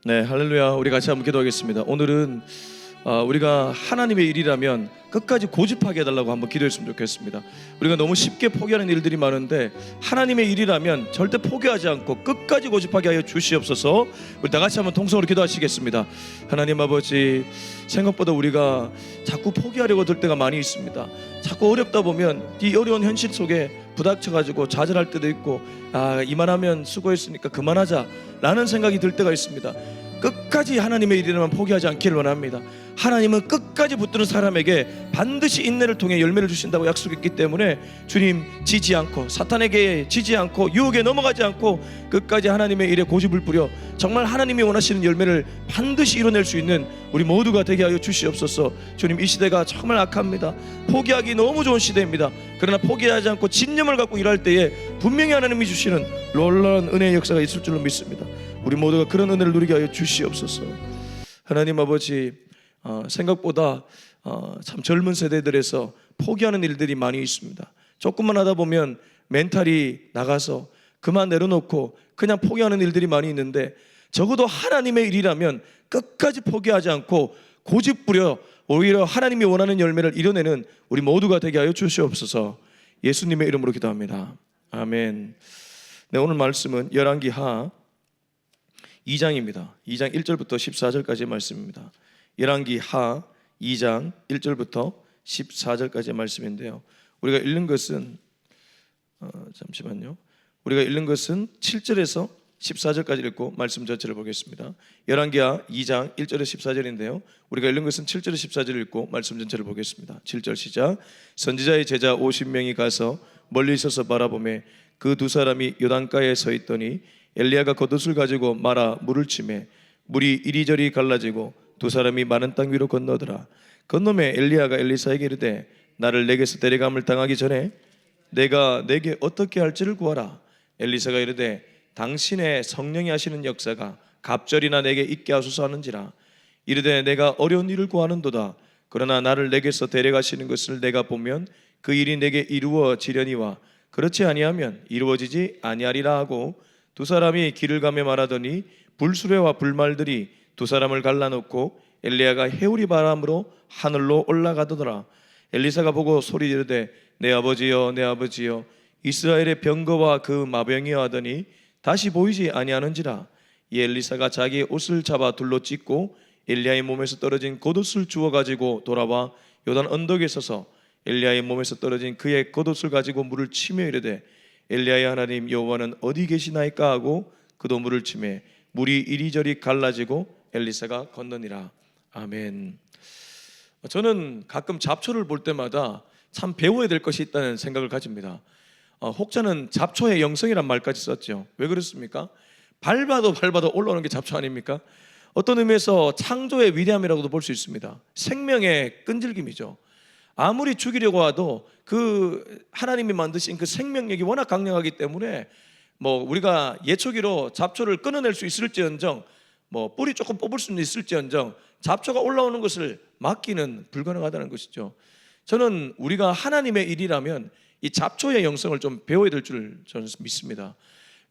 네, 할렐루야. 우리 같이 한번 기도하겠습니다. 오늘은 우리가 하나님의 일이라면 끝까지 고집하게 해달라고 한번 기도했으면 좋겠습니다. 우리가 너무 쉽게 포기하는 일들이 많은데 하나님의 일이라면 절대 포기하지 않고 끝까지 고집하게 하여 주시옵소서. 우리 다 같이 한번 통성으로 기도하시겠습니다. 하나님 아버지, 생각보다 우리가 자꾸 포기하려고 들 때가 많이 있습니다. 자꾸 어렵다 보면 이 어려운 현실 속에 부닥쳐가지고 좌절할 때도 있고, 이만하면 수고했으니까 그만하자 라는 생각이 들 때가 있습니다. 끝까지 하나님의 일이라면 포기하지 않기를 원합니다. 하나님은 끝까지 붙드는 사람에게 반드시 인내를 통해 열매를 주신다고 약속했기 때문에 주님, 지지 않고 사탄에게 지지 않고 유혹에 넘어가지 않고 끝까지 하나님의 일에 고집을 부려 정말 하나님이 원하시는 열매를 반드시 이뤄낼 수 있는 우리 모두가 되게 하여 주시옵소서. 주님, 이 시대가 정말 악합니다. 포기하기 너무 좋은 시대입니다. 그러나 포기하지 않고 진념을 갖고 일할 때에 분명히 하나님이 주시는 놀라운 은혜의 역사가 있을 줄로 믿습니다. 우리 모두가 그런 은혜를 누리게 하여 주시옵소서. 하나님 아버지, 생각보다 참 젊은 세대들에서 포기하는 일들이 많이 있습니다. 조금만 하다 보면 멘탈이 나가서 그만 내려놓고 그냥 포기하는 일들이 많이 있는데, 적어도 하나님의 일이라면 끝까지 포기하지 않고 고집부려 오히려 하나님이 원하는 열매를 이뤄내는 우리 모두가 되게 하여 주시옵소서. 예수님의 이름으로 기도합니다. 아멘. 네, 오늘 말씀은 열왕기하 2장입니다. 2장 1절부터 14절까지의 말씀입니다. 열왕기하 2장 1절부터 14절까지의 말씀인데요. 우리가 읽는 것은 우리가 읽는 것은 7절에서 14절까지 읽고 말씀 전체를 보겠습니다. 열왕기하 2장 1절에서 14절인데요. 우리가 읽는 것은 7절에서 14절 읽고 말씀 전체를 보겠습니다. 7절 시작. 선지자의 제자 50명이 가서 멀리 서서 바라보매 그 두 사람이 요단가에 서 있더니 엘리야가 겉옷을 가지고 말아 물을 치매 물이 이리저리 갈라지고 두 사람이 마른 땅 위로 건너더라. 건너매 엘리야가 엘리사에게 이르되 나를 내게서 데려감을 당하기 전에 내가 내게 어떻게 할지를 구하라. 엘리사가 이르되 당신의 성령이 하시는 역사가 갑절이나 내게 있게 하소서 하는지라. 이르되 내가 어려운 일을 구하는도다. 그러나 나를 내게서 데려가시는 것을 내가 보면 그 일이 내게 이루어지려니와 그렇지 아니하면 이루어지지 아니하리라 하고 두 사람이 길을 가며 말하더니 불수레와 불말들이 두 사람을 갈라놓고 엘리야가 해오리 바람으로 하늘로 올라가더라. 엘리사가 보고 소리 지르되 내 아버지여 내 아버지여 이스라엘의 병거와 그 마병이여 하더니 다시 보이지 아니하는지라. 이 엘리사가 자기의 옷을 잡아 둘로 찢고 엘리야의 몸에서 떨어진 겉옷을 주워 가지고 돌아와 요단 언덕에 서서 엘리야의 몸에서 떨어진 그의 겉옷을 가지고 물을 치며 이르되 엘리야의 하나님 여호와는 어디 계시나이까 하고 그도 물을 치매 물이 이리저리 갈라지고 엘리사가 건너니라. 아멘. 저는 가끔 잡초를 볼 때마다 참 배워야 될 것이 있다는 생각을 가집니다. 혹자는 잡초의 영성이란 말까지 썼죠. 왜 그렇습니까? 밟아도 올라오는 게 잡초 아닙니까? 어떤 의미에서 창조의 위대함이라고도 볼 수 있습니다. 생명의 끈질김이죠. 아무리 죽이려고 해도 그 하나님이 만드신 그 생명력이 워낙 강력하기 때문에 우리가 예초기로 잡초를 끊어낼 수 있을지언정 뿌리 조금 뽑을 수는 있을지언정 잡초가 올라오는 것을 막기는 불가능하다는 것이죠. 저는 우리가 하나님의 일이라면 이 잡초의 영성을 좀 배워야 될 줄 저는 믿습니다.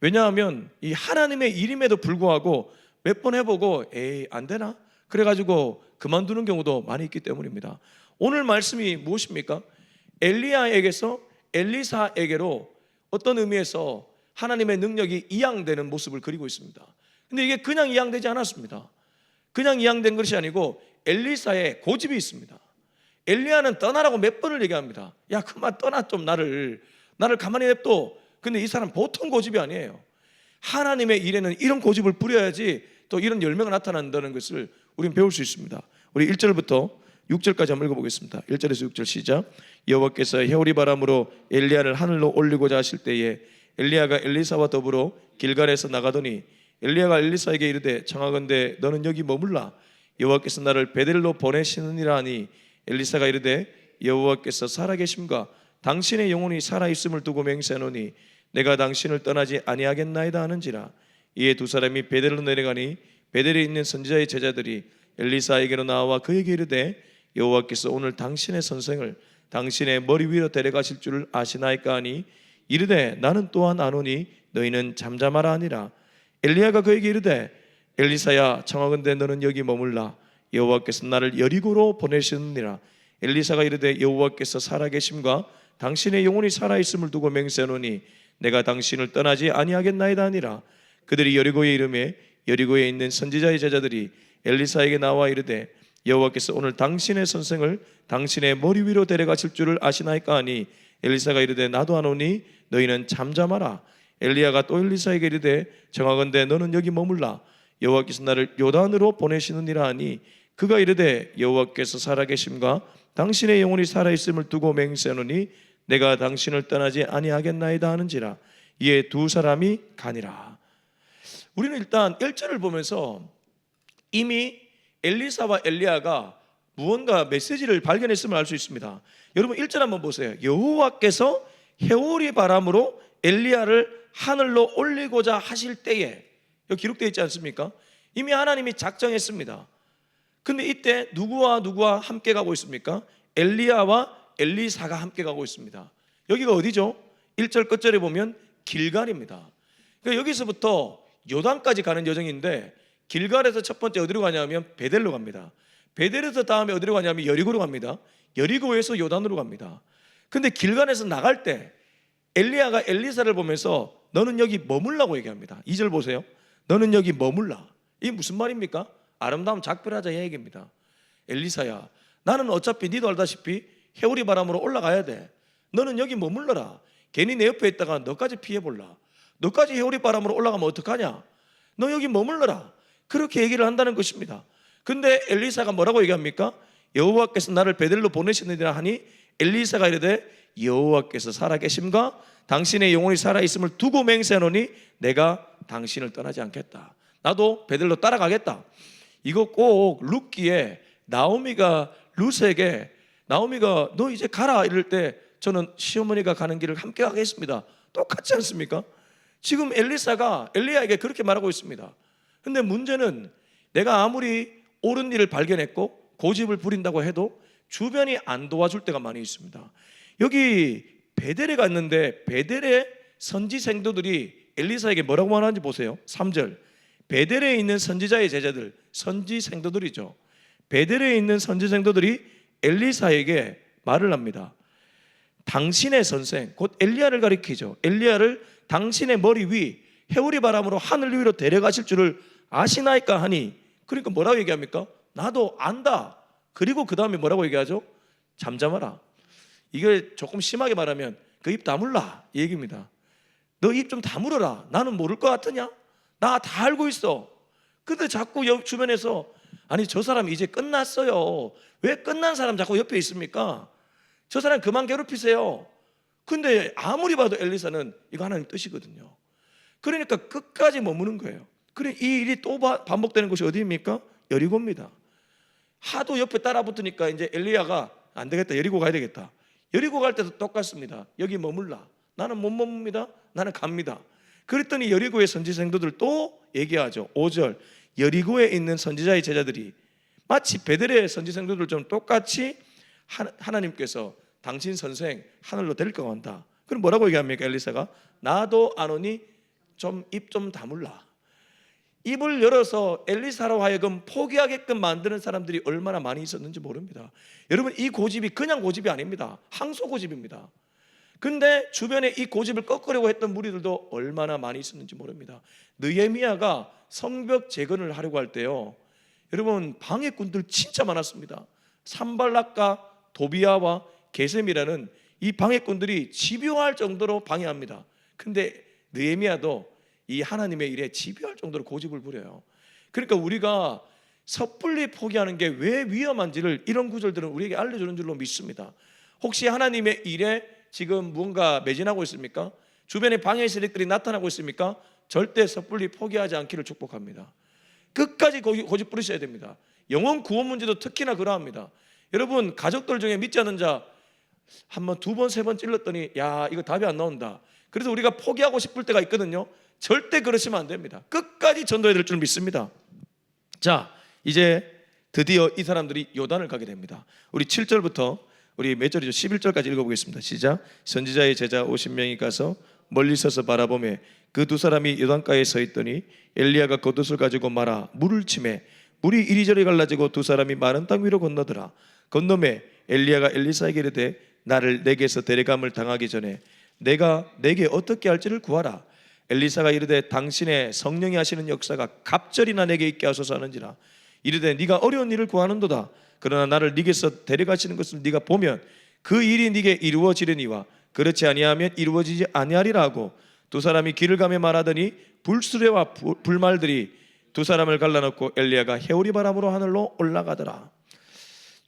왜냐하면 이 하나님의 일임에도 불구하고 몇 번 해보고 에이 안 되나? 그래가지고 그만두는 경우도 많이 있기 때문입니다. 오늘 말씀이 무엇입니까? 엘리야에게서 엘리사에게로 어떤 의미에서 하나님의 능력이 이양되는 모습을 그리고 있습니다. 근데 이게 그냥 이양되지 않았습니다. 그냥 이양된 것이 아니고 엘리사의 고집이 있습니다. 엘리야는 떠나라고 몇 번을 얘기합니다. 야 그만 떠나, 좀 나를 가만히 냅둬. 근데 이 사람 보통 고집이 아니에요. 하나님의 일에는 이런 고집을 부려야지 또 이런 열매가 나타난다는 것을 우리는 배울 수 있습니다. 우리 1절부터 6절까지 한번 읽어보겠습니다. 1절에서 6절 시작. 여호와께서 해오리 바람으로 엘리야를 하늘로 올리고자 하실 때에 엘리야가 엘리사와 더불어 길갈에서 나가더니 엘리야가 엘리사에게 이르되 청하건대 너는 여기 머물라. 여호와께서 나를 베델로 보내시느니라 하니 엘리사가 이르되 여호와께서 살아계심과 당신의 영혼이 살아있음을 두고 맹세하노니 내가 당신을 떠나지 아니하겠나이다 하는지라. 이에 두 사람이 베델로 내려가니 베델에 있는 선지자의 제자들이 엘리사에게로 나와 그에게 이르되 여호와께서 오늘 당신의 선생을 당신의 머리 위로 데려가실 줄을 아시나이까 하니 이르되 나는 또한 아노니 너희는 잠잠하라 하니라. 엘리야가 그에게 이르되 엘리사야 청하건대 너는 여기 머물라. 여호와께서 나를 여리고로 보내시느니라. 엘리사가 이르되 여호와께서 살아계심과 당신의 영혼이 살아있음을 두고 맹세하노니 내가 당신을 떠나지 아니하겠나이다 하니라. 그들이 여리고에 이르매 여리고에 있는 선지자의 제자들이 엘리사에게 나와 이르되 여호와께서 오늘 당신의 선생을 당신의 머리 위로 데려가실 줄을 아시나이까 하니 엘리사가 이르되 나도 아노니 너희는 잠잠하라. 엘리야가 또 엘리사에게 이르되 정하건대 너는 여기 머물라. 여호와께서 나를 요단으로 보내시느니라 하니 그가 이르되 여호와께서 살아계심과 당신의 영혼이 살아있음을 두고 맹세하노니 내가 당신을 떠나지 아니하겠나이다 하는지라. 이에 두 사람이 가니라. 우리는 일단 1절을 보면서 이미 엘리사와 엘리야가 무언가 메시지를 발견했음을 알 수 있습니다. 여러분 1절 한번 보세요. 여호와께서 해오리 바람으로 엘리야를 하늘로 올리고자 하실 때에, 여기 기록되어 있지 않습니까? 이미 하나님이 작정했습니다. 근데 이때 누구와 함께 가고 있습니까? 엘리야와 엘리사가 함께 가고 있습니다. 여기가 어디죠? 1절 끝절에 보면 길갈입니다. 그러니까 여기서부터 요단까지 가는 여정인데 길갈에서 첫 번째 어디로 가냐면 베델로 갑니다. 베델에서 다음에 어디로 가냐면 여리고로 갑니다. 여리고에서 요단으로 갑니다. 근데 길갈에서 나갈 때 엘리야가 엘리사를 보면서 너는 여기 머물라고 얘기합니다. 2절 보세요. 너는 여기 머물라. 이게 무슨 말입니까? 아름다움 작별하자 이 얘기입니다. 엘리사야, 나는 어차피 니도 알다시피 해오리 바람으로 올라가야 돼. 너는 여기 머물러라. 괜히 내 옆에 있다가 너까지 피해볼라. 너까지 해오리 바람으로 올라가면 어떡하냐? 너 여기 머물러라. 그렇게 얘기를 한다는 것입니다. 근데 엘리사가 뭐라고 얘기합니까? 여호와께서 나를 베델로 보내시느니라 하니 엘리사가 이르되 여호와께서 살아계심과 당신의 영혼이 살아있음을 두고 맹세하노니 내가 당신을 떠나지 않겠다. 나도 베델로 따라가겠다. 이거 꼭 룻기에 나오미가 룻에게 나오미가 너 이제 가라 이럴 때 저는 시어머니가 가는 길을 함께 가겠습니다. 똑같지 않습니까? 지금 엘리사가 엘리야에게 그렇게 말하고 있습니다. 근데 문제는 내가 아무리 옳은 일을 발견했고 고집을 부린다고 해도 주변이 안 도와줄 때가 많이 있습니다. 여기 베델에 갔는데 베델의 선지 생도들이 엘리사에게 뭐라고 말하는지 보세요. 3절 베델에 있는 선지자의 제자들, 선지 생도들이죠. 베델에 있는 선지 생도들이 엘리사에게 말을 합니다. 당신의 선생, 곧 엘리야를 가리키죠. 엘리야를 당신의 머리 위 해오리 바람으로 하늘 위로 데려가실 줄을 아시나이까 하니, 그러니까 뭐라고 얘기합니까? 나도 안다. 그리고 그 다음에 뭐라고 얘기하죠? 잠잠하라. 이게 조금 심하게 말하면 그 입 다물라 이 얘기입니다. 너 입 좀 다물어라. 나는 모를 것 같으냐? 나 다 알고 있어. 근데 자꾸 옆 주변에서 아니 저 사람 이제 끝났어요. 왜 끝난 사람 자꾸 옆에 있습니까? 저 사람 그만 괴롭히세요. 근데 아무리 봐도 엘리사는 이거 하나님 뜻이거든요. 그러니까 끝까지 머무는 거예요. 그래 이 일이 또 반복되는 곳이 어디입니까? 여리고입니다. 하도 옆에 따라 붙으니까 이제 엘리야가 안 되겠다. 여리고 가야 되겠다. 여리고 갈 때도 똑같습니다. 여기 머물라. 나는 못 머뭅니다. 나는 갑니다. 그랬더니 여리고의 선지 생도들 또 얘기하죠. 5절 여리고에 있는 선지자의 제자들이 마치 베델의 선지 생도들처럼 똑같이 하나님께서 당신 선생 하늘로 데리고 간다. 그럼 뭐라고 얘기합니까? 엘리사가 나도 아노니 좀 입 좀 다물라. 입을 열어서 엘리사로 하여금 포기하게끔 만드는 사람들이 얼마나 많이 있었는지 모릅니다. 여러분 이 고집이 그냥 고집이 아닙니다. 항소 고집입니다. 근데 주변에 이 고집을 꺾으려고 했던 무리들도 얼마나 많이 있었는지 모릅니다. 느헤미야가 성벽 재건을 하려고 할 때요, 여러분 방해꾼들 진짜 많았습니다. 산발락과 도비야와 게셈이라는 이 방해꾼들이 집요할 정도로 방해합니다. 근데 느헤미야도 이 하나님의 일에 집요할 정도로 고집을 부려요. 그러니까 우리가 섣불리 포기하는 게 왜 위험한지를 이런 구절들은 우리에게 알려주는 줄로 믿습니다. 혹시 하나님의 일에 지금 무언가 매진하고 있습니까? 주변에 방해 세력들이 나타나고 있습니까? 절대 섣불리 포기하지 않기를 축복합니다. 끝까지 고집 부리셔야 됩니다. 영혼 구원 문제도 특히나 그러합니다. 여러분 가족들 중에 믿지 않는 자 한번 두 번 세 번 찔렀더니 야 이거 답이 안 나온다. 그래서 우리가 포기하고 싶을 때가 있거든요. 절대 그러시면 안 됩니다. 끝까지 전도해야 될 줄 믿습니다. 자 이제 드디어 이 사람들이 요단을 가게 됩니다. 우리 7절부터 우리 몇 절이죠? 11절까지 읽어보겠습니다. 시작. 선지자의 제자 50명이 가서 멀리 서서 바라보매 그 두 사람이 요단가에 서 있더니 엘리야가 겉옷을 가지고 말아 물을 치매 물이 이리저리 갈라지고 두 사람이 마른 땅 위로 건너더라. 건너매 엘리야가 엘리사에게 이르되 나를 내게서 데려감을 당하기 전에 내가 내게 어떻게 할지를 구하라. 엘리사가 이르되 당신의 성령이 하시는 역사가 갑절이나 내게 있게 하소서 하는지라. 이르되 네가 어려운 일을 구하는도다. 그러나 나를 네게서 데려가시는 것을 네가 보면 그 일이 네게 이루어지려니와 그렇지 아니하면 이루어지지 아니하리라 하고 두 사람이 길을 가며 말하더니 불수레와 불말들이 두 사람을 갈라놓고 엘리야가 해오리 바람으로 하늘로 올라가더라.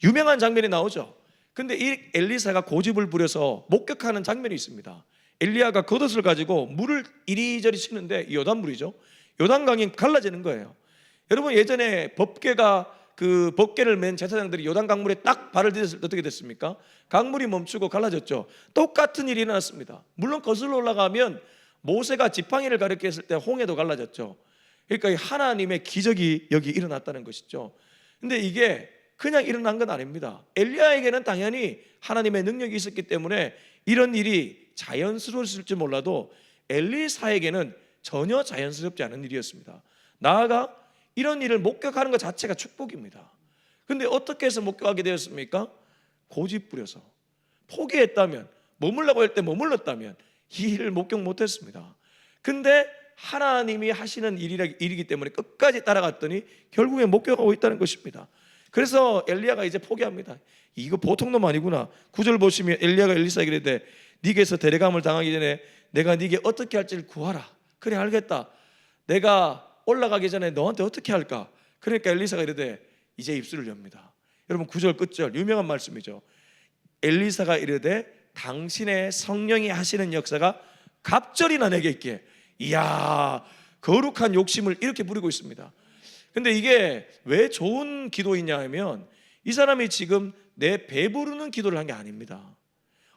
유명한 장면이 나오죠. 근데 이 엘리사가 고집을 부려서 목격하는 장면이 있습니다. 엘리야가 겉옷을 가지고 물을 이리저리 치는데 요단물이죠. 요단강이 갈라지는 거예요. 여러분 예전에 법궤가 그 법궤를 맨 제사장들이 요단 강물에 딱 발을 디뎠을 때 어떻게 됐습니까? 강물이 멈추고 갈라졌죠. 똑같은 일이 일어났습니다. 물론 거슬러 올라가면 모세가 지팡이를 가리켰을 때 홍해도 갈라졌죠. 그러니까 하나님의 기적이 여기 일어났다는 것이죠. 근데 이게 그냥 일어난 건 아닙니다. 엘리야에게는 당연히 하나님의 능력이 있었기 때문에 이런 일이 자연스러웠을지 몰라도 엘리사에게는 전혀 자연스럽지 않은 일이었습니다. 나아가 이런 일을 목격하는 것 자체가 축복입니다. 근데 어떻게 해서 목격하게 되었습니까? 고집 부려서 포기했다면, 머물라고 할 때 머물렀다면 이 일을 목격 못했습니다. 근데 하나님이 하시는 일이기 때문에 끝까지 따라갔더니 결국에 목격하고 있다는 것입니다. 그래서 엘리야가 이제 포기합니다. 이거 보통 놈 아니구나. 9절 보시면 엘리야가 엘리사에게 이르되 네게서 데려감을 당하기 전에 내가 네게 어떻게 할지를 구하라. 그래 알겠다. 내가 올라가기 전에 너한테 어떻게 할까? 그러니까 엘리사가 이르되 이제 입술을 엽니다. 여러분 9절 끝절 유명한 말씀이죠. 엘리사가 이르되 당신의 성령이 하시는 역사가 갑절이나 내게 있게. 이야, 거룩한 욕심을 이렇게 부리고 있습니다. 근데 이게 왜 좋은 기도이냐 하면 이 사람이 지금 내 배부르는 기도를 한 게 아닙니다.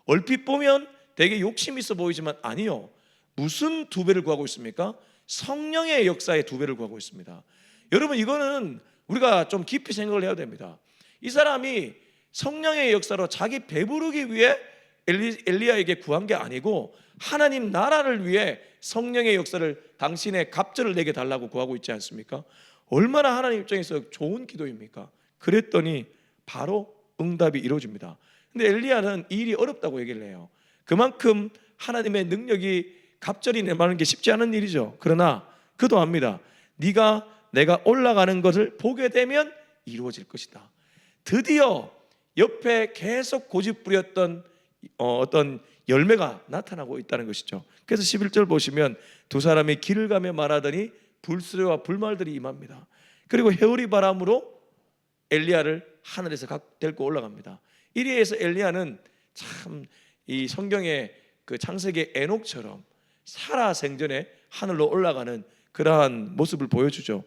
얼핏 보면 되게 욕심 있어 보이지만 아니요. 무슨 두 배를 구하고 있습니까? 성령의 역사의 두 배를 구하고 있습니다. 여러분 이거는 우리가 좀 깊이 생각을 해야 됩니다. 이 사람이 성령의 역사로 자기 배부르기 위해 엘리야에게 구한 게 아니고 하나님 나라를 위해 성령의 역사를 당신의 갑절을 내게 달라고 구하고 있지 않습니까? 얼마나 하나님 입장에서 좋은 기도입니까? 그랬더니 바로 응답이 이루어집니다. 근데 엘리야는 이 일이 어렵다고 얘기를 해요. 그만큼 하나님의 능력이 갑절이 임하는 게 쉽지 않은 일이죠. 그러나 그도 압니다. 네가 내가 올라가는 것을 보게 되면 이루어질 것이다. 드디어 옆에 계속 고집 부렸던 어떤 열매가 나타나고 있다는 것이죠. 그래서 11절 보시면 두 사람이 길을 가며 말하더니 불수레와 불말들이 임합니다. 그리고 해오리 바람으로 엘리야를 하늘에서 데리고 올라갑니다. 이리에서 엘리야는 참 이 성경의 그 창세기 에녹처럼 살아생전에 하늘로 올라가는 그러한 모습을 보여주죠.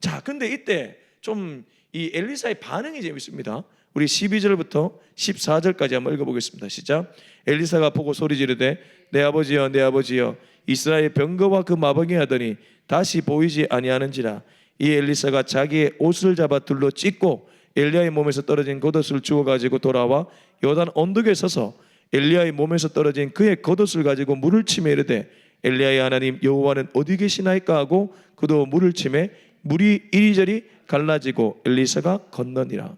자, 근데 이때 좀 이 엘리사의 반응이 재밌습니다. 우리 12절부터 14절까지 한번 읽어보겠습니다. 시작. 엘리사가 보고 소리 지르되 내 아버지여 내 아버지여 이스라엘 병거와 그 마병이 하더니 다시 보이지 아니하는지라. 이 엘리사가 자기의 옷을 잡아 둘러 찢고 엘리야의 몸에서 떨어진 겉옷을 주워 가지고 돌아와 요단 언덕에 서서 엘리야의 몸에서 떨어진 그의 겉옷을 가지고 물을 치매 이르되 엘리야의 하나님 여호와는 어디 계시나이까 하고 그도 물을 치매 물이 이리저리 갈라지고 엘리사가 건너니라.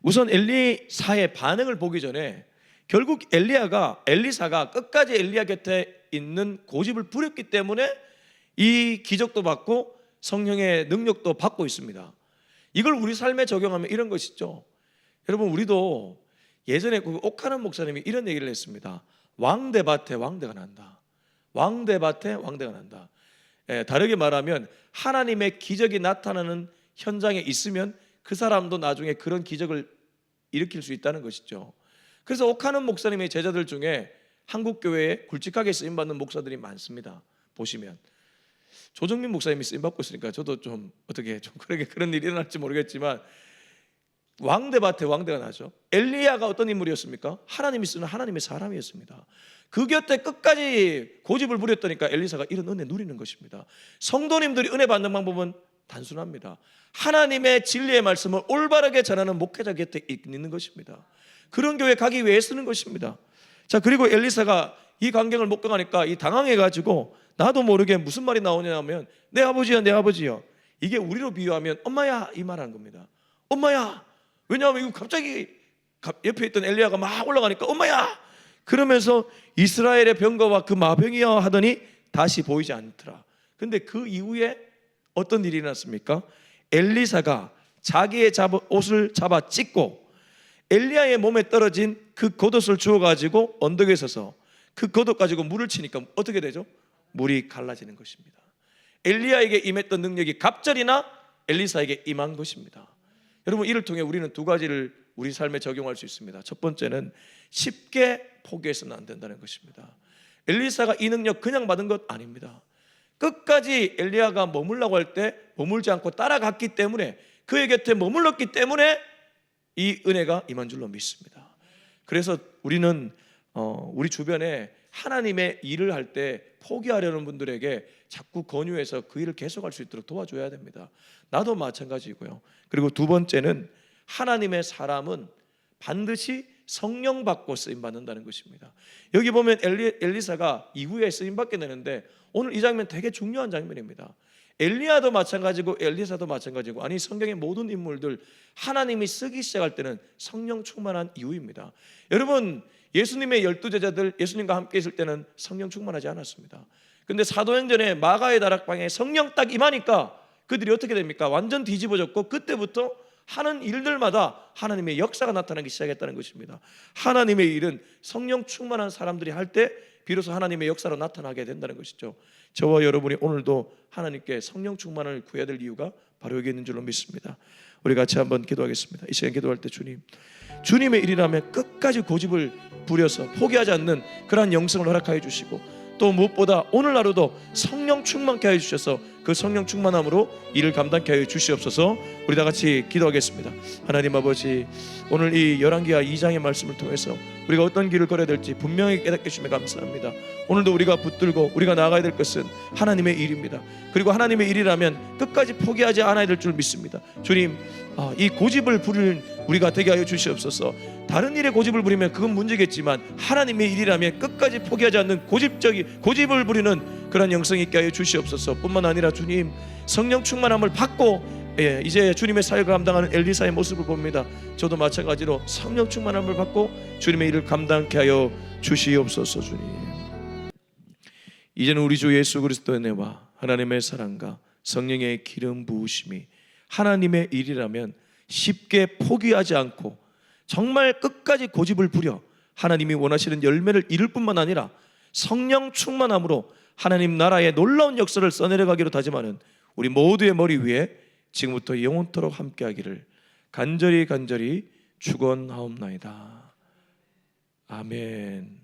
우선 엘리사의 반응을 보기 전에 결국 엘리사가 끝까지 엘리야 곁에 있는 고집을 부렸기 때문에 이 기적도 받고 성령의 능력도 받고 있습니다. 이걸 우리 삶에 적용하면 이런 것이죠. 여러분 우리도 예전에 그 옥하는 목사님이 이런 얘기를 했습니다. 왕대밭에 왕대가 난다. 왕대밭에 왕대가 난다. 다르게 말하면 하나님의 기적이 나타나는 현장에 있으면 그 사람도 나중에 그런 기적을 일으킬 수 있다는 것이죠. 그래서 옥하는 목사님의 제자들 중에 한국교회에 굵직하게 쓰임받는 목사들이 많습니다. 보시면 조정민 목사님이 쓰임받고 있으니까 저도 좀 어떻게 좀 그런 일이 일어날지 모르겠지만 왕대밭에 왕대가 나죠. 엘리야가 어떤 인물이었습니까? 하나님이 쓰는 하나님의 사람이었습니다. 그 곁에 끝까지 고집을 부렸다니까 엘리사가 이런 은혜 누리는 것입니다. 성도님들이 은혜 받는 방법은 단순합니다. 하나님의 진리의 말씀을 올바르게 전하는 목회자 곁에 있는 것입니다. 그런 교회 가기 위해 쓰는 것입니다. 자, 그리고 엘리사가 이 광경을 못 가니까 이 당황해가지고 나도 모르게 무슨 말이 나오냐면 내 아버지여, 내 아버지여. 이게 우리로 비유하면 엄마야 이 말하는 겁니다. 엄마야. 왜냐하면 이거 갑자기 옆에 있던 엘리야가 막 올라가니까 엄마야. 그러면서 이스라엘의 병거와 그 마병이여 하더니 다시 보이지 않더라. 근데 그 이후에 어떤 일이 일어났습니까? 엘리사가 자기의 옷을 잡아 찢고 엘리야의 몸에 떨어진 그 겉옷을 주워가지고 언덕에 서서 그 겉옷 가지고 물을 치니까 어떻게 되죠? 물이 갈라지는 것입니다. 엘리야에게 임했던 능력이 갑절이나 엘리사에게 임한 것입니다. 여러분, 이를 통해 우리는 두 가지를 우리 삶에 적용할 수 있습니다. 첫 번째는 쉽게 포기해서는 안 된다는 것입니다. 엘리사가 이 능력 그냥 받은 것 아닙니다. 끝까지 엘리야가 머물라고 할 때 머물지 않고 따라갔기 때문에, 그의 곁에 머물렀기 때문에 이 은혜가 임한 줄로 믿습니다. 그래서 우리는 우리 주변에 하나님의 일을 할 때 포기하려는 분들에게 자꾸 권유해서 그 일을 계속할 수 있도록 도와줘야 됩니다. 나도 마찬가지고요. 그리고 두 번째는 하나님의 사람은 반드시 성령 받고 쓰임 받는다는 것입니다. 여기 보면 엘리사가 이후에 쓰임 받게 되는데, 오늘 이 장면 되게 중요한 장면입니다. 엘리야도 마찬가지고 엘리사도 마찬가지고, 아니 성경의 모든 인물들 하나님이 쓰기 시작할 때는 성령 충만한 이후입니다. 여러분, 예수님의 12제자들 예수님과 함께 있을 때는 성령 충만하지 않았습니다. 근데 사도행전에 마가의 다락방에 성령 딱 임하니까 그들이 어떻게 됩니까? 완전 뒤집어졌고, 그때부터 하는 일들마다 하나님의 역사가 나타나기 시작했다는 것입니다. 하나님의 일은 성령 충만한 사람들이 할 때 비로소 하나님의 역사로 나타나게 된다는 것이죠. 저와 여러분이 오늘도 하나님께 성령 충만을 구해야 될 이유가 바로 여기 있는 줄로 믿습니다. 우리 같이 한번 기도하겠습니다. 이 시간 기도할 때 주님의 일이라면 끝까지 고집을 부려서 포기하지 않는 그러한 영성을 허락하여 주시고, 또 무엇보다 오늘 하루도 성령 충만케 하여 주셔서 그 성령 충만함으로 일을 감당케 하여 주시옵소서. 우리 다 같이 기도하겠습니다. 하나님 아버지, 오늘 이 열왕기하 2장의 말씀을 통해서 우리가 어떤 길을 걸어야 될지 분명히 깨닫게 해주시면 감사합니다. 오늘도 우리가 붙들고 우리가 나아가야 될 것은 하나님의 일입니다. 그리고 하나님의 일이라면 끝까지 포기하지 않아야 될 줄 믿습니다. 주님, 이 고집을 부리는 우리가 되게 하여 주시옵소서. 다른 일에 고집을 부리면 그건 문제겠지만 하나님의 일이라면 끝까지 포기하지 않는 고집을 부리는 그런 영성이 있게 하여 주시옵소서. 뿐만 아니라 주님, 성령 충만함을 받고 이제 주님의 사역을 감당하는 엘리사의 모습을 봅니다. 저도 마찬가지로 성령 충만함을 받고 주님의 일을 감당케 하여 주시옵소서. 주님, 이제는 우리 주 예수 그리스도의 은혜와 하나님의 사랑과 성령의 기름 부으심이 하나님의 일이라면 쉽게 포기하지 않고 정말 끝까지 고집을 부려 하나님이 원하시는 열매를 이룰 뿐만 아니라 성령 충만함으로 하나님 나라의 놀라운 역사를 써내려가기로 다짐하는 우리 모두의 머리 위에 지금부터 영원토록 함께하기를 간절히 축원하옵나이다. 아멘.